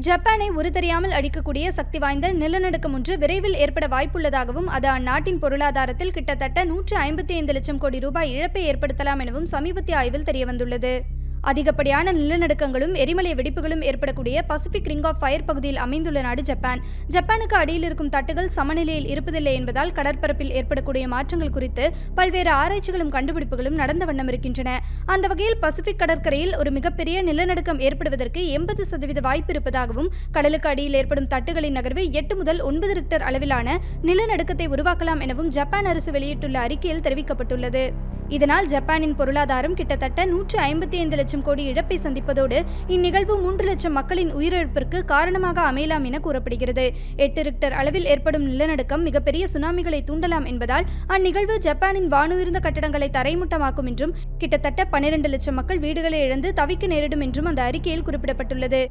ஜப்பானை உருத்தெரியாமல் அழிக்கக்கூடிய சக்தி வாய்ந்த நிலநடுக்கம் ஒன்று விரைவில் ஏற்பட வாய்ப்புள்ளதாகவும் அது அந்நாட்டின் பொருளாதாரத்தில் கிட்டத்தட்ட 155 லட்சம் கோடி ரூபாய் இழப்பை ஏற்படுத்தலாம் எனவும் சமீபத்திய ஆய்வில் தெரியவந்துள்ளது. அதிகப்படியான நிலநடுக்கங்களும் எரிமலை வெடிப்புகளும் ஏற்படக்கூடிய பசிபிக் ரிங் ஆஃப் ஃபயர் பகுதியில் அமைந்துள்ள நாடு ஜப்பான். ஜப்பானுக்கு அடியில் இருக்கும் தட்டுகள் சமநிலையில் இருப்பதில்லை என்பதால் கடற்பரப்பில் ஏற்படக்கூடிய மாற்றங்கள் குறித்து பல்வேறு ஆராய்ச்சிகளும் கண்டுபிடிப்புகளும் நடந்த வண்ணம் இருக்கின்றன. அந்த வகையில் பசிபிக் கடற்கரையில் ஒரு மிகப்பெரிய நிலநடுக்கம் ஏற்படுவதற்கு 80% வாய்ப்பு இருப்பதாகவும், கடலுக்கு அடியில் ஏற்படும் தட்டுகளின் நகர்வு 8 முதல் 9 ரிக்டர் அளவிலான நிலநடுக்கத்தை உருவாக்கலாம் எனவும் ஜப்பான் அரசு வெளியிட்டுள்ள அறிக்கையில் தெரிவிக்கப்பட்டுள்ளது. இதனால் ஜப்பானின் பொருளாதாரம் கிட்டத்தட்ட 155 லட்சம் கோடி இழப்பை சந்திப்பதோடு இந்நிகழ்வு 3 லட்சம் மக்களின் உயிரிழப்பிற்கு காரணமாக அமையலாம் என கூறப்படுகிறது. 8 ரிக்டர் அளவில் ஏற்படும் நிலநடுக்கம் மிகப்பெரிய சுனாமிகளை தூண்டலாம் என்பதால் அந்நிகழ்வு ஜப்பானின் வானுயர்ந்த கட்டடங்களை தரைமட்டமாக்கும் என்றும், கிட்டத்தட்ட 12 லட்சம் மக்கள் வீடுகளை இழந்து தவிக்க நேரிடும் என்றும் அந்த அறிக்கையில் குறிப்பிடப்பட்டுள்ளது.